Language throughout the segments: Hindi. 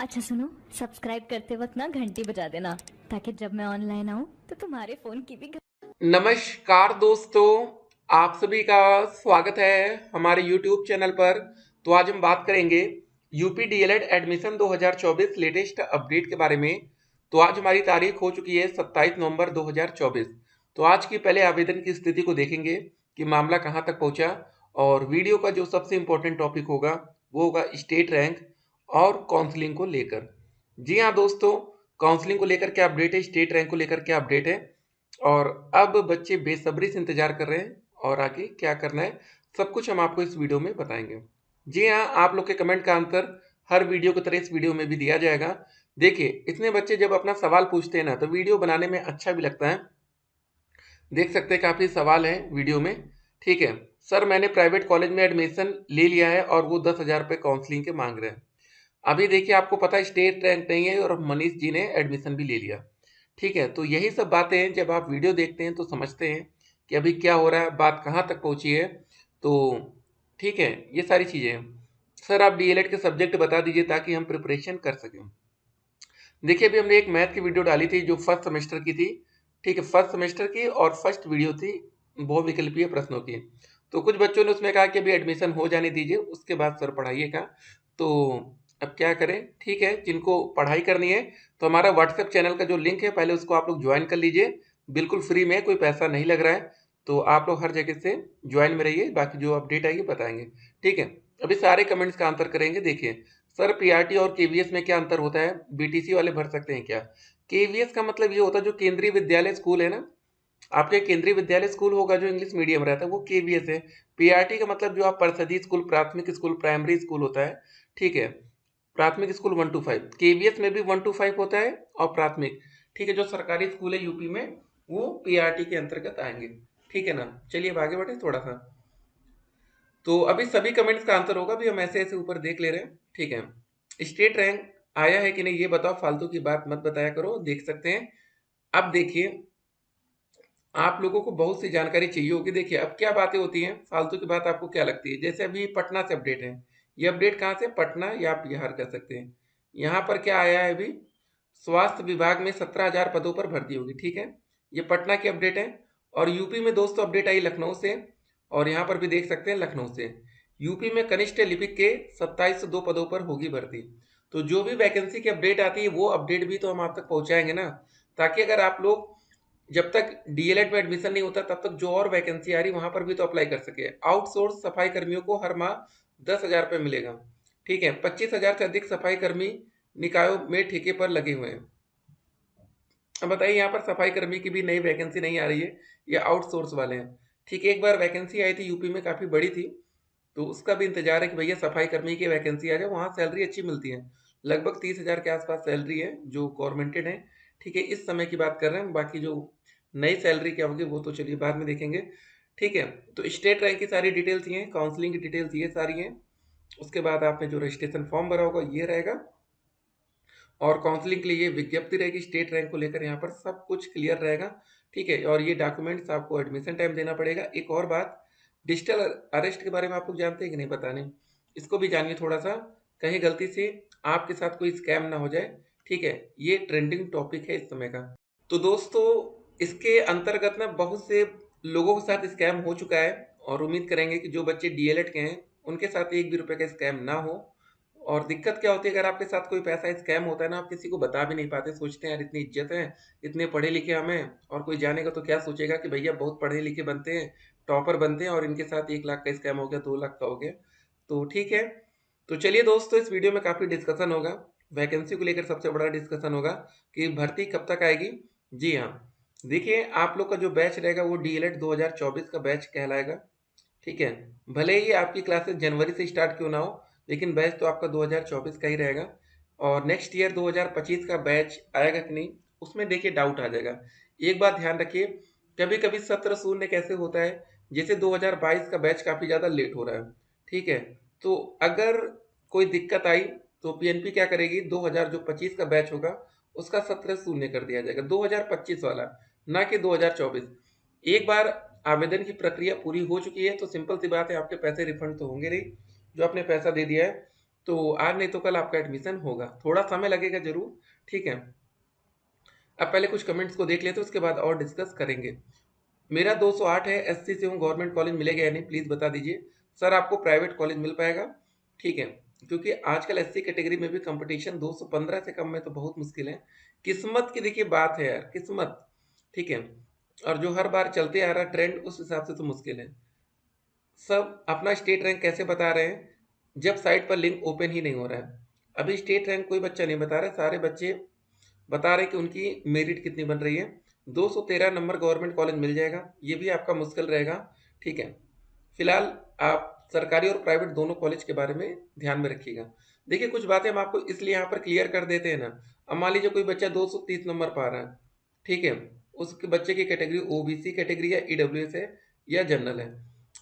अच्छा सुनो, सब्सक्राइब करते वक्त ना घंटी बजा देना ताकि जब मैं ऑनलाइन आऊँ तो तुम्हारे फोन की भी नमस्कार दोस्तों, आप सभी का स्वागत है हमारे YouTube चैनल पर। तो आज हम बात करेंगे UP DElEd admission 2024 latest update के बारे में। तो आज हमारी तारीख हो चुकी है 27 नवंबर 2024। तो आज की पहले आवेदन की स्थिति को देखेंगे कि मामला कहां तक पहुंचा, और वीडियो का जो सबसे इम्पोर्टेंट टॉपिक होगा वो होगा स्टेट रैंक और काउंसलिंग को लेकर। जी हाँ दोस्तों, काउंसलिंग को लेकर क्या अपडेट है, स्टेट रैंक को लेकर क्या अपडेट है, और अब बच्चे बेसब्री से इंतजार कर रहे हैं और आगे क्या करना है, सब कुछ हम आपको इस वीडियो में बताएंगे। जी हाँ, आप लोग के कमेंट का आंसर हर वीडियो की तरह इस वीडियो में भी दिया जाएगा। देखिए, इतने बच्चे जब अपना सवाल पूछते हैं ना, तो वीडियो बनाने में अच्छा भी लगता है। देख सकते हैं काफ़ी सवाल हैं वीडियो में। ठीक है, सर मैंने प्राइवेट कॉलेज में एडमिशन ले लिया है और वो 10,000 रुपये काउंसलिंग के मांग रहे हैं। अभी देखिए, आपको पता है स्टेट रैंक नहीं है और मनीष जी ने एडमिशन भी ले लिया। ठीक है, तो यही सब बातें हैं, जब आप वीडियो देखते हैं तो समझते हैं कि अभी क्या हो रहा है, बात कहाँ तक पहुँची है। तो ठीक है, ये सारी चीज़ें हैं। सर आप डीएलएड के सब्जेक्ट बता दीजिए ताकि हम प्रिपरेशन कर सकें। देखिए, अभी हमने एक मैथ की वीडियो डाली थी जो फर्स्ट सेमेस्टर की थी। ठीक है, फर्स्ट सेमेस्टर की और फर्स्ट वीडियो थी बहुविकल्पीय प्रश्नों की। तो कुछ बच्चों ने उसमें कहा कि अभी एडमिशन हो जाने दीजिए, उसके बाद सर पढ़ाइएगा। तो अब क्या करें। ठीक है, जिनको पढ़ाई करनी है तो हमारा व्हाट्सएप चैनल का जो लिंक है पहले उसको आप लोग ज्वाइन कर लीजिए। बिल्कुल फ्री में, कोई पैसा नहीं लग रहा है। तो आप लोग हर जगह से ज्वाइन में रहिए, बाकी जो अपडेट आएगी बताएंगे। ठीक है, अभी सारे कमेंट्स का आंसर करेंगे। देखिए सर, पीआरटी और केवीएस में क्या अंतर होता है, बीटीसी वाले भर सकते हैं क्या? केवीएस का मतलब ये होता है जो केंद्रीय विद्यालय स्कूल है ना, आपके केंद्रीय विद्यालय स्कूल होगा जो इंग्लिश मीडियम रहता है वो केवीएस है। पीआरटी का मतलब जो आप परिषदीय स्कूल, प्राथमिक स्कूल, प्राइमरी स्कूल होता है। ठीक है, प्राथमिक स्कूल 1 to 5, केवीएस में भी 1 to 5 होता है और प्राथमिक। ठीक है, जो सरकारी स्कूल है यूपी में वो पीआरटी के अंतर्गत आएंगे। ठीक है ना, चलिए अब आगे बढ़े थोड़ा सा। तो अभी सभी कमेंट्स का आंसर होगा, अभी हम ऐसे ऐसे ऊपर देख ले रहे हैं। ठीक है, स्टेट रैंक आया है कि नहीं ये बताओ, फालतू की बात मत बताया करो। देख सकते हैं। अब देखिए, आप लोगों को बहुत सी जानकारी चाहिए होगी। देखिए अब क्या बातें होती हैं फालतू की बात, आपको क्या लगती है? जैसे अभी पटना से अपडेट है, ये अपडेट कहाँ से, पटना या आप बिहार कह सकते हैं। यहाँ पर क्या आया है अभी, स्वास्थ्य विभाग में 17,000 पदों पर भर्ती होगी। ठीक है, ये पटना की अपडेट है। और यूपी में दोस्तों अपडेट आई लखनऊ से, और यहाँ पर भी देख सकते हैं लखनऊ से। यूपी में कनिष्ठ लिपिक के 2702 पदों पर होगी भर्ती। तो जो भी वैकेंसी की अपडेट आती है वो अपडेट भी तो हम आप तक पहुंचाएंगे ना, ताकि अगर आप लोग जब तक डीएलएड में एडमिशन नहीं होता तब तक जो और वैकेंसी आ रही वहां पर भी तो अप्लाई कर सके। आउटसोर्स सफाई कर्मियों को हर माह 10,000 रुपये मिलेगा। ठीक है, 25,000 से अधिक सफाई कर्मी निकायों में ठेके पर लगे हुए हैं। अब बताइए, यहाँ पर सफाई कर्मी की भी नई वैकेंसी नहीं आ रही है, ये आउटसोर्स वाले हैं। ठीक है, एक बार वैकेंसी आई थी यूपी में, काफ़ी बड़ी थी, तो उसका भी इंतजार है कि भैया सफाई कर्मी की वैकेंसी आ जाए। वहाँ सैलरी अच्छी मिलती है, लगभग 30,000 के आसपास सैलरी है जो गवर्नमेंटेड है। ठीक है, इस समय की बात कर रहे हैं, बाकी जो नई सैलरी क्या होगी वो तो चलिए बाद में देखेंगे। ठीक है, तो स्टेट रैंक की सारी डिटेल्स ये हैं, काउंसलिंग की डिटेल्स ये सारी हैं। उसके बाद आपने जो रजिस्ट्रेशन फॉर्म भरा होगा ये रहेगा, और काउंसलिंग के लिए ये विज्ञप्ति रहेगी स्टेट रैंक को लेकर, यहाँ पर सब कुछ क्लियर रहेगा। ठीक है, और ये डॉक्यूमेंट्स आपको एडमिशन टाइम देना पड़ेगा। एक और बात, डिजिटल अरेस्ट के बारे में आप लोग जानते हैं कि नहीं, पता नहीं, इसको भी जानिए थोड़ा सा, कहीं गलती से आपके साथ कोई स्कैम ना हो जाए। ठीक है, ये ट्रेंडिंग टॉपिक है इस समय का। तो दोस्तों, इसके अंतर्गत ना बहुत से लोगों के साथ स्कैम हो चुका है, और उम्मीद करेंगे कि जो बच्चे डीएलएड के हैं उनके साथ एक भी रुपए का स्कैम ना हो। और दिक्कत क्या होती है, अगर आपके साथ कोई पैसा स्कैम होता है ना, आप किसी को बता भी नहीं पाते, सोचते हैं यार इतनी इज्जत है, इतने पढ़े लिखे हमें, और कोई जानेगा तो क्या सोचेगा कि भैया बहुत पढ़े लिखे बनते हैं, टॉपर बनते हैं, और इनके साथ 1 लाख का स्कैम हो गया, 2 लाख का हो गया। तो ठीक है, तो चलिए दोस्तों, इस वीडियो में काफ़ी डिस्कशन होगा, वैकेंसी को लेकर सबसे बड़ा डिस्कशन होगा कि भर्ती कब तक आएगी। जी हाँ, देखिए आप लोग का जो बैच रहेगा वो डीएलएड 2024 का बैच कहलाएगा। ठीक है, भले ही आपकी क्लासेस जनवरी से स्टार्ट क्यों ना हो, लेकिन बैच तो आपका 2024 का ही रहेगा। और नेक्स्ट ईयर 2025 का बैच आएगा कि नहीं, उसमें देखिए डाउट आ जाएगा। एक बात ध्यान रखिए, कभी कभी सत्र शून्य कैसे होता है, जैसे 2022 का बैच काफ़ी ज़्यादा लेट हो रहा है। ठीक है, तो अगर कोई दिक्कत आई तो पीएनपी क्या करेगी, 2025 का बैच होगा उसका सत्र शून्य कर दिया जाएगा, 2025 वाला, ना कि 2024। एक बार आवेदन की प्रक्रिया पूरी हो चुकी है तो सिंपल सी बात है, आपके पैसे रिफंड तो होंगे नहीं, जो आपने पैसा दे दिया है। तो आज नहीं तो कल आपका एडमिशन होगा, थोड़ा समय लगेगा जरूर। ठीक है, अब पहले कुछ कमेंट्स को देख लेते हैं, उसके बाद और डिस्कस करेंगे। मेरा 208 है, एससी से हूँ, गवर्नमेंट कॉलेज मिलेगा या नहीं प्लीज बता दीजिए। सर आपको प्राइवेट कॉलेज मिल पाएगा। ठीक है, क्योंकि आजकल एससी कैटेगरी में भी कंपटीशन 215 से कम में तो बहुत मुश्किल है। किस्मत की देखिए बात है यार, किस्मत। ठीक है, और जो हर बार चलते आ रहा ट्रेंड उस हिसाब से तो मुश्किल है। सब अपना स्टेट रैंक कैसे बता रहे हैं, जब साइट पर लिंक ओपन ही नहीं हो रहा है। अभी स्टेट रैंक कोई बच्चा नहीं बता रहा, सारे बच्चे बता रहे कि उनकी मेरिट कितनी बन रही है। 213 नंबर गवर्नमेंट कॉलेज मिल जाएगा, ये भी आपका मुश्किल रहेगा। ठीक है, फिलहाल आप सरकारी और प्राइवेट दोनों कॉलेज के बारे में ध्यान में रखिएगा। देखिए कुछ बातें हम आपको इसलिए यहाँ पर क्लियर कर देते हैं ना। अब मान लीजिए कोई बच्चा 230 नंबर पा रहा है, ठीक है, उसके बच्चे की कैटेगरी ओबीसी कैटेगरी है, ईडब्ल्यूएस है या जनरल है।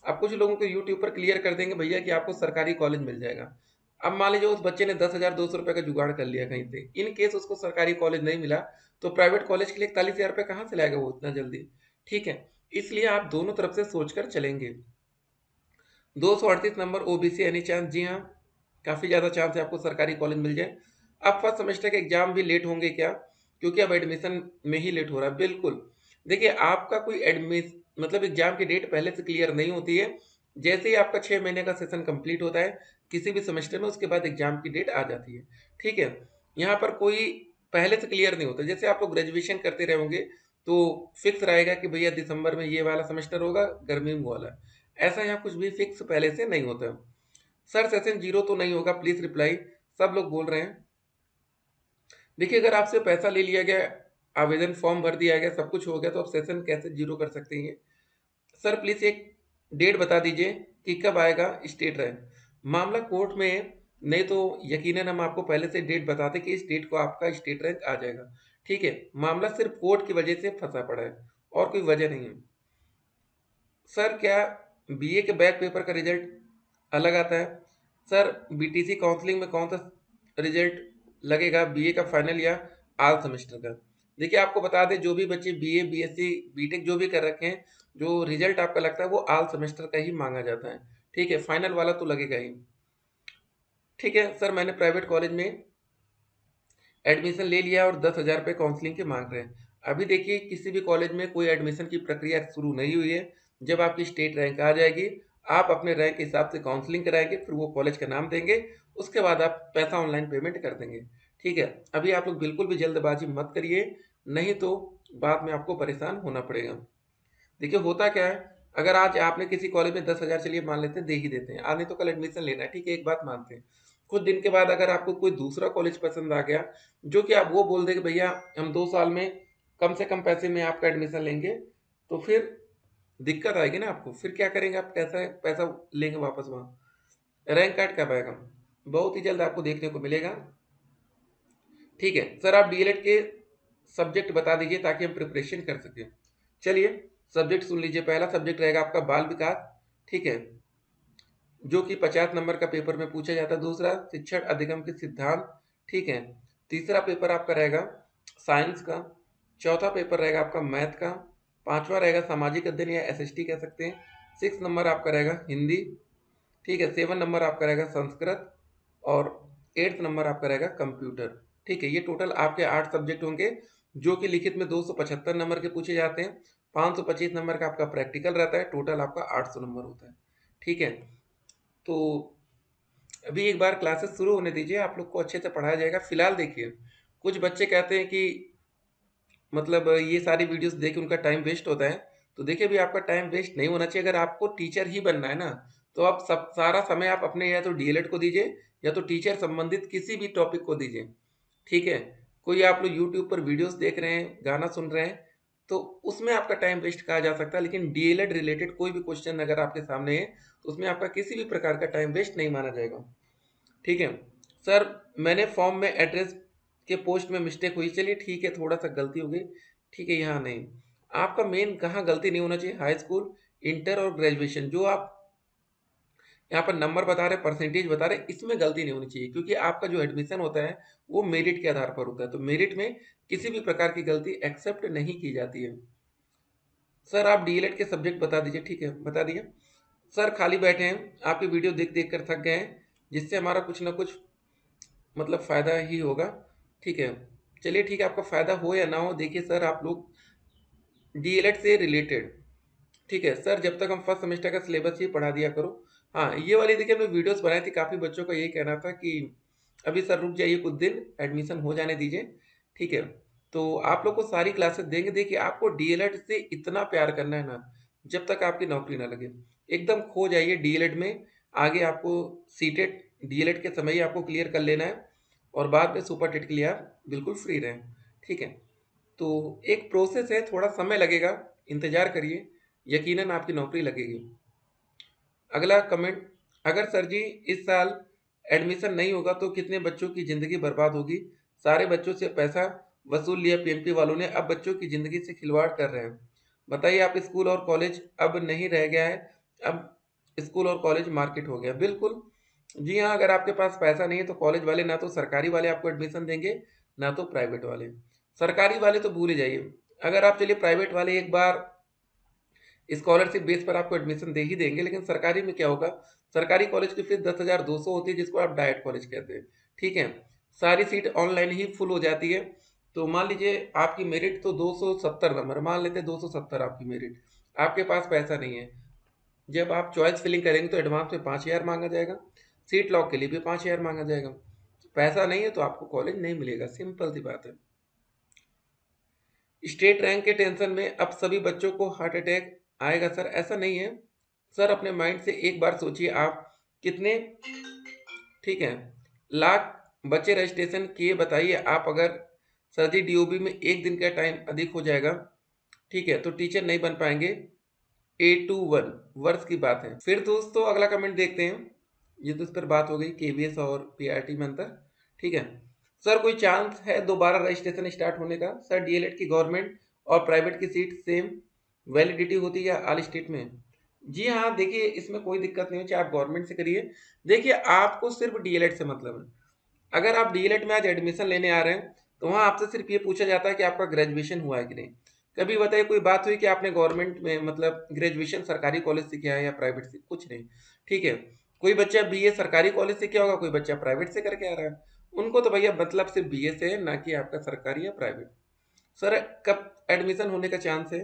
अब कुछ लोगों को यूट्यूब पर क्लियर कर देंगे भैया कि आपको सरकारी कॉलेज मिल जाएगा। अब मान लीजिए उस बच्चे ने 10,200 रुपये का जुगाड़ कर लिया कहीं से, इन केस उसको सरकारी कॉलेज नहीं मिला, तो प्राइवेट कॉलेज के लिए 41,000 रुपये कहाँ से लाएगा वो इतना जल्दी। ठीक है, इसलिए आप दोनों तरफ से सोचकर चलेंगे। 238 नंबर ओबीसी एनी चांस, जी हाँ, काफ़ी ज़्यादा चांस है आपको सरकारी कॉलेज मिल जाए। अब फर्स्ट सेमेस्टर के एग्जाम भी लेट होंगे क्या, क्योंकि अब एडमिशन में ही लेट हो रहा है। बिल्कुल, देखिए आपका कोई एडमिशन मतलब एग्जाम की डेट पहले से क्लियर नहीं होती है। जैसे ही आपका 6 महीने का सेशन कंप्लीट होता है किसी भी सेमेस्टर में, उसके बाद एग्जाम की डेट आ जाती है। ठीक है, यहाँ पर कोई पहले से क्लियर नहीं होता। जैसे आप लोग ग्रेजुएशन करते रहोगे तो फिक्स रहेगा कि भैया दिसंबर में ये वाला सेमेस्टर होगा, गर्मी में वो वाला। ऐसा यहाँ कुछ भी फिक्स पहले से नहीं होता। सर सेशन जीरो तो नहीं होगा, प्लीज रिप्लाई, सब लोग बोल रहे हैं। देखिए अगर आपसे पैसा ले लिया गया, आवेदन फॉर्म भर दिया गया, सब कुछ हो गया, तो आप सेशन कैसे जीरो कर सकते हैं। सर प्लीज एक डेट बता दीजिए कि कब आएगा स्टेट रैंक। मामला कोर्ट में है, नहीं तो यकीनन हम आपको पहले से डेट बताते कि इस डेट को आपका स्टेट रैंक आ जाएगा। ठीक है, मामला सिर्फ कोर्ट की वजह से फंसा पड़ा है और कोई वजह नहीं है। सर क्या बीए के बैक पेपर का रिजल्ट अलग आता है? सर बीटीसी काउंसलिंग में कौन सा रिजल्ट लगेगा, बीए का फाइनल या आल सेमेस्टर का? देखिए आपको बता दें, जो भी बच्चे बीए बीएससी बीटेक जो भी कर रखे हैं, जो रिजल्ट आपका लगता है वो आल सेमेस्टर का ही मांगा जाता है। ठीक है, फाइनल वाला तो लगेगा ही। ठीक है सर, मैंने प्राइवेट कॉलेज में एडमिशन ले लिया और 10,000 रुपये काउंसलिंग के मांग रहे हैं। अभी देखिए किसी भी कॉलेज में कोई एडमिशन की प्रक्रिया शुरू नहीं हुई है। जब आपकी स्टेट रैंक आ जाएगी, आप अपने रैंक के हिसाब से काउंसलिंग कराएंगे, फिर वो कॉलेज का नाम देंगे, उसके बाद आप पैसा ऑनलाइन पेमेंट कर देंगे। ठीक है, अभी आप लोग बिल्कुल भी जल्दबाजी मत करिए, नहीं तो बाद में आपको परेशान होना पड़ेगा। देखिए होता क्या है, अगर आज आपने किसी कॉलेज में 10,000 चलिए मान लेते हैं दे ही देते हैं, आज नहीं तो कल एडमिशन लेना है। ठीक है, एक बात मानते हैं, कुछ दिन के बाद अगर आपको कोई दूसरा कॉलेज पसंद आ गया, जो कि आप वो बोल दे कि भैया हम 2 साल में कम से कम पैसे में आपका एडमिशन लेंगे, तो फिर दिक्कत आएगी ना आपको। फिर क्या करेंगे आप, कैसा पैसा लेंगे वापस वहाँ, रैंक कार्ड कब आएगा? बहुत ही जल्द आपको देखने को मिलेगा। ठीक है सर, आप डीएलएड के सब्जेक्ट बता दीजिए ताकि हम प्रिपरेशन कर सकें। चलिए सब्जेक्ट सुन लीजिए, पहला सब्जेक्ट रहेगा आपका बाल विकास। ठीक है, जो कि 50 नंबर का पेपर में पूछा जाता है। दूसरा शिक्षण अधिगम के सिद्धांत। ठीक है, तीसरा पेपर आपका रहेगा साइंस का। चौथा पेपर रहेगा आपका मैथ का। पांचवा रहेगा सामाजिक अध्ययन या एसएसटी कह सकते हैं। 6 नंबर आपका रहेगा हिंदी। ठीक है, 7 नंबर आपका रहेगा संस्कृत। और 8 नंबर आपका रहेगा कंप्यूटर। ठीक है, ये टोटल आपके 8 सब्जेक्ट होंगे, जो कि लिखित में 275 नंबर के पूछे जाते हैं। 525 नंबर का आपका प्रैक्टिकल रहता है, टोटल आपका 800 नंबर होता है। ठीक है, तो अभी एक बार क्लासेस शुरू होने दीजिए, आप लोग को अच्छे से पढ़ाया जाएगा। फिलहाल देखिए कुछ बच्चे कहते हैं कि मतलब ये सारी वीडियोस देख के उनका टाइम वेस्ट होता है। तो देखिए भी आपका टाइम वेस्ट नहीं होना चाहिए। अगर आपको टीचर ही बनना है ना, तो आप सब सारा समय आप अपने या तो डीएलएड को दीजिए या तो टीचर संबंधित किसी भी टॉपिक को दीजिए। ठीक है, कोई आप लोग यूट्यूब पर वीडियोस देख रहे हैं, गाना सुन रहे हैं, तो उसमें आपका टाइम वेस्ट कहा जा सकता है। लेकिन डीएलएड रिलेटेड कोई भी क्वेश्चन अगर आपके सामने है, तो उसमें आपका किसी भी प्रकार का टाइम वेस्ट नहीं माना जाएगा। ठीक है सर, मैंने फॉर्म में एड्रेस के पोस्ट में मिस्टेक हुई, चलिए ठीक है, थोड़ा सा गलती हो गई। ठीक है, यहाँ नहीं, आपका मेन कहाँ गलती नहीं होना चाहिए, हाई स्कूल, इंटर और ग्रेजुएशन, जो आप यहाँ पर नंबर बता रहे, परसेंटेज बता रहे, इसमें गलती नहीं होनी चाहिए, क्योंकि आपका जो एडमिशन होता है वो मेरिट के आधार पर होता है। तो मेरिट में किसी भी प्रकार की गलती एक्सेप्ट नहीं की जाती है। सर आप डीएलएड के सब्जेक्ट बता दीजिए। ठीक है, बता दिए। सर खाली बैठे हैं, आपकी वीडियो देख देख कर थक गए हैं, जिससे हमारा कुछ ना कुछ मतलब फ़ायदा ही होगा। ठीक है, चलिए ठीक है, आपका फ़ायदा हो या ना हो, देखिए सर आप लोग डीएलएड से रिलेटेड, ठीक है सर, जब तक हम फर्स्ट सेमेस्टर का सिलेबस ही पढ़ा दिया करो। हाँ, ये वाली देखिए हमने वीडियोस बनाई थी, काफ़ी बच्चों का यही कहना था कि अभी सर रुक जाइए कुछ दिन, एडमिशन हो जाने दीजिए। ठीक है, तो आप लोग को सारी क्लासेस देंगे। देखिए आपको डीएलएड से इतना प्यार करना है ना, जब तक आपकी नौकरी ना लगे एकदम खो जाइए डीएलएड में। आगे आपको सीटेट डीएलएड के समय ही आपको क्लियर कर लेना है और बाद में सुपर टेट के लिए आप बिल्कुल फ्री रहें। ठीक है, तो एक प्रोसेस है, थोड़ा समय लगेगा, इंतजार करिए, यकीनन आपकी नौकरी लगेगी। अगला कमेंट, अगर सर जी इस साल एडमिशन नहीं होगा तो कितने बच्चों की ज़िंदगी बर्बाद होगी। सारे बच्चों से पैसा वसूल लिया पीएमपी वालों ने, अब बच्चों की ज़िंदगी से खिलवाड़ कर रहे हैं। बताइए, आप स्कूल और कॉलेज अब नहीं रह गया है, अब स्कूल और कॉलेज मार्केट हो गया। बिल्कुल, जी हाँ, अगर आपके पास पैसा नहीं है तो कॉलेज वाले ना तो सरकारी वाले आपको एडमिशन देंगे, ना तो प्राइवेट वाले। सरकारी वाले तो भूल ही जाइए, अगर आप चलिए प्राइवेट वाले एक बार स्कॉलरशिप बेस पर आपको एडमिशन दे ही देंगे, लेकिन सरकारी में क्या होगा, सरकारी कॉलेज की फीस 10,200 होती है, जिसको आप डाइट कॉलेज कहते हैं। ठीक है, सारी सीट ऑनलाइन ही फुल हो जाती है। तो मान लीजिए आपकी मेरिट तो 270 नंबर, मान लेते हैं 270 आपकी मेरिट, आपके पास पैसा नहीं है। जब आप चॉइस फिलिंग करेंगे तो एडवांस में 5,000 मांगा जाएगा, सीट लॉक के लिए भी 5,000 मांगा जाएगा। पैसा नहीं है तो आपको कॉलेज नहीं मिलेगा, सिंपल सी बात है। स्टेट रैंक के टेंशन में अब सभी बच्चों को हार्ट अटैक आएगा सर, ऐसा नहीं है सर, अपने माइंड से एक बार सोचिए आप कितने, ठीक है, लाख बच्चे रजिस्ट्रेशन किए, बताइए आप अगर सर्दी डीओबी में एक दिन का टाइम अधिक हो जाएगा, ठीक है, तो टीचर नहीं बन पाएंगे। A21 वर्ष की बात है। फिर दोस्तों अगला कमेंट देखते हैं, ये तो इस पर बात हो गई केवीएस और पीआरटी में अंतर। ठीक है सर, कोई चांस है दोबारा रजिस्ट्रेशन स्टार्ट होने का। सर डीएलएड की गवर्नमेंट और प्राइवेट की सीट सेम वैलिडिटी होती है या ऑल स्टेट में। जी हाँ, देखिए इसमें कोई दिक्कत नहीं है, चाहे आप गवर्नमेंट से करिए। देखिए आपको सिर्फ डीएलएड से मतलब है। अगर आप डीएलएड में आज एडमिशन लेने आ रहे हैं तो वहाँ आपसे सिर्फ ये पूछा जाता है कि आपका ग्रेजुएशन हुआ है कि नहीं। कभी बताइए कोई बात हुई कि आपने गवर्नमेंट में मतलब ग्रेजुएशन सरकारी कॉलेज से किया है या प्राइवेट से, कुछ नहीं। ठीक है, कोई बच्चा बीए सरकारी कॉलेज से किया होगा, कोई बच्चा प्राइवेट से करके आ रहा है, उनको तो भैया मतलब सिर्फ बीए से है, ना कि आपका सरकारी या प्राइवेट। सर कब एडमिशन होने का चांस है।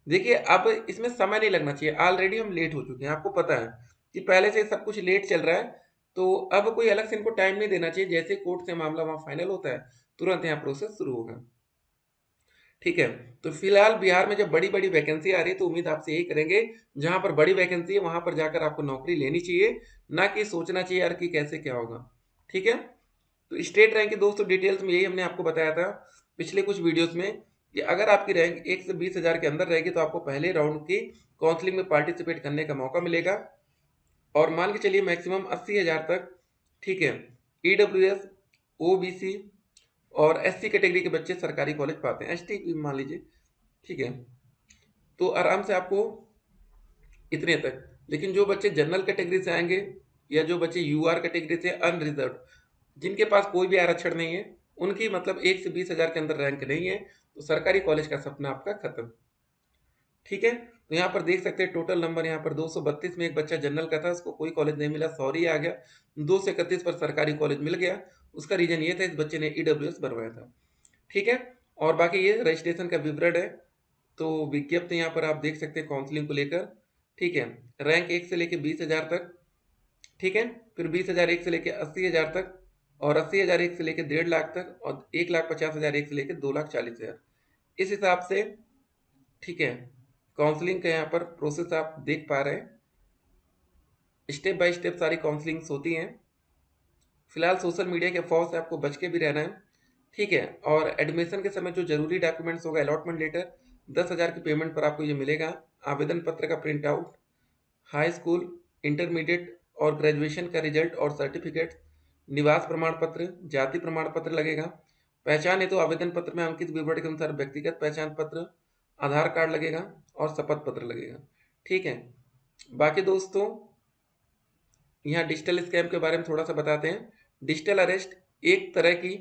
देखिए अब इसमें समय नहीं लगना चाहिए, ऑलरेडी हम लेट हो चुके हैं, आपको पता है कि पहले से सब कुछ लेट चल रहा है। तो अब कोई अलग से इनको टाइम नहीं देना चाहिए, जैसे कोर्ट से मामला वहाँ फाइनल होता है तुरंत यहाँ प्रोसेस शुरू होगा। ठीक है, तो फिलहाल बिहार में जब बड़ी बड़ी वैकेंसी आ रही है तो उम्मीद आपसे यही करेंगे, जहां पर बड़ी वैकेंसी है वहां पर जाकर आपको नौकरी लेनी चाहिए, ना कि सोचना चाहिए यार कि कैसे क्या होगा। ठीक है, तो स्टेट रैंक की दोस्तों डिटेल्स में यही हमने आपको बताया था पिछले कुछ वीडियोस में, कि अगर आपकी रैंक 1 से 20 हज़ार के अंदर रहेगी तो आपको पहले राउंड की काउंसलिंग में पार्टिसिपेट करने का मौका मिलेगा, और मान के चलिए मैक्सिमम 80 हज़ार तक। ठीक है, ईडब्ल्यूएस, ओबीसी और एससी कैटेगरी के बच्चे सरकारी कॉलेज पाते हैं, एसटी भी मान लीजिए। ठीक है, तो आराम से आपको इतने तक। लेकिन जो बच्चे जनरल कैटेगरी से आएंगे या जो बच्चे यूआर कैटेगरी से अनरिजर्व, जिनके पास कोई भी आरक्षण नहीं है, उनकी मतलब 1 से 20 हज़ार के अंदर रैंक नहीं है, तो सरकारी कॉलेज का सपना आपका खत्म। ठीक है, तो यहाँ पर देख सकते हैं टोटल नंबर, यहाँ पर 232 में एक बच्चा जनरल का था, उसको कोई कॉलेज नहीं मिला, सॉरी आ गया। 231 पर सरकारी कॉलेज मिल गया, उसका रीजन ये था इस बच्चे ने ईडब्ल्यूएस भरवाया था। ठीक है, और बाकी ये रजिस्ट्रेशन का विवरण है, तो विज्ञप्ति यहाँ पर आप देख सकते हैं काउंसलिंग को लेकर। ठीक है, रैंक 1 से लेकर 20 हज़ार तक। ठीक है, फिर 20 हज़ार 1 से लेकर 80 हज़ार तक, और 80 हज़ार 1 से लेकर 1.5 लाख तक, और 1,50,000 1 से लेकर 2,40,000, इस हिसाब से। ठीक है, काउंसलिंग का यहाँ पर प्रोसेस आप देख पा रहे हैं, स्टेप बाय स्टेप सारी काउंसलिंग्स होती हैं। फिलहाल सोशल मीडिया के अफवाह से आपको बच के भी रहना है। ठीक है, और एडमिशन के समय जो जरूरी डॉक्यूमेंट्स होगा, अलॉटमेंट लेटर, 10 हज़ार की पेमेंट पर आपको ये मिलेगा, आवेदन पत्र का print out, high school, intermediate और ग्रेजुएशन का रिजल्ट और सर्टिफिकेट, निवास प्रमाण पत्र, जाति प्रमाण पत्र लगेगा। पहचान हेतु आवेदन पत्र में अंकित विवरण के अनुसार व्यक्तिगत पहचान पत्र, आधार कार्ड लगेगा और शपथ पत्र लगेगा। ठीक है, बाकी दोस्तों यहाँ डिजिटल स्कैम के बारे में थोड़ा सा बताते हैं। डिजिटल अरेस्ट एक तरह की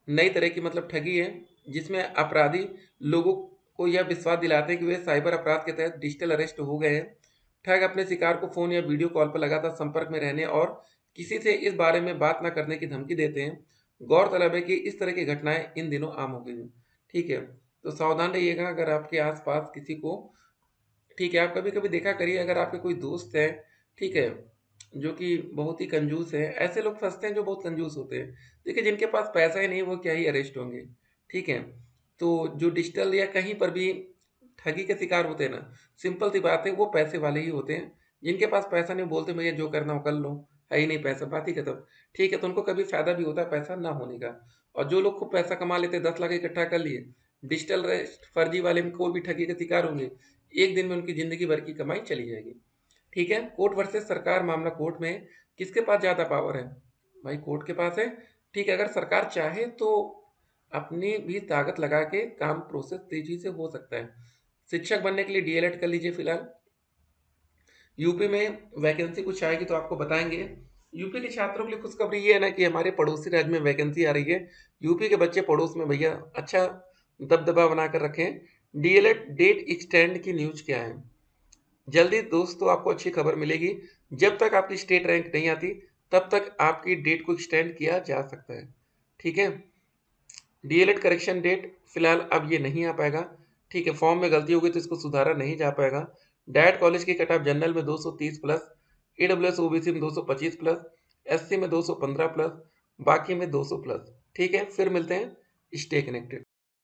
नई तरह की मतलब ठगी है, जिसमें अपराधी लोगों को यह विश्वास दिलाते हैं कि वे साइबर अपराध के तहत डिजिटल अरेस्ट हो गए हैं। ठग अपने शिकार को फोन या वीडियो कॉल पर लगातार संपर्क में रहने और किसी से इस बारे में बात ना करने की धमकी देते हैं। गौरतलब है कि इस तरह की घटनाएं इन दिनों आम हो गई हैं। ठीक है, तो सावधान रहिएगा अगर आपके आसपास किसी को, ठीक है, आप कभी कभी देखा करिए अगर आपके कोई दोस्त है, ठीक है, जो कि बहुत ही कंजूस है, ऐसे लोग फंसते हैं जो बहुत कंजूस होते हैं। देखिए जिनके पास पैसा ही नहीं वो क्या ही अरेस्ट होंगे। ठीक है, तो जो डिजिटल या कहीं पर भी ठगी के शिकार होते हैं ना, सिंपल सी बात है, वो पैसे वाले ही होते हैं। जिनके पास पैसा नहीं बोलते भैया जो करना हो कर लो, है ही नहीं पैसा, बात ही खत्म। ठीक है, तो उनको कभी फायदा भी होता है पैसा ना होने का। और जो लोग खूब पैसा कमा लेते हैं, 10 लाख इकट्ठा कर लिए, डिजिटल फर्जी वाले में कोई भी ठगी के शिकार होंगे, एक दिन में उनकी जिंदगी भर की कमाई चली जाएगी। ठीक है, कोर्ट वर्सेस सरकार मामला कोर्ट में है। किसके पास ज्यादा पावर है? भाई कोर्ट के पास है। ठीक है, अगर सरकार चाहे तो अपनी भी ताकत लगा के काम प्रोसेस तेजी से हो सकता है। शिक्षक बनने के लिए डीएलएड कर लीजिए फिलहाल। यूपी में वैकेंसी कुछ आएगी तो आपको बताएंगे। यूपी के छात्रों के लिए खुशखबरी ये है ना कि हमारे पड़ोसी राज्य में वैकेंसी आ रही है। यूपी के बच्चे पड़ोस में भैया अच्छा दबदबा बना कर रखें। डीएलएड डेट एक्सटेंड की न्यूज क्या है? जल्दी दोस्तों आपको अच्छी खबर मिलेगी। जब तक आपकी स्टेट रैंक नहीं आती तब तक आपकी डेट को एक्सटेंड किया जा सकता है। ठीक है, डीएलएड करेक्शन डेट फिलहाल अब ये नहीं आ पाएगा। ठीक है, फॉर्म में गलती हो गई तो इसको सुधारा नहीं जा पाएगा। डायट कॉलेज की कट ऑफ जनरल में 230 प्लस, ईडब्ल्यूएस ओबीसी में 225 प्लस, एससी में 215 प्लस, बाकी में 200 प्लस। ठीक है, फिर मिलते हैं। Stay connected.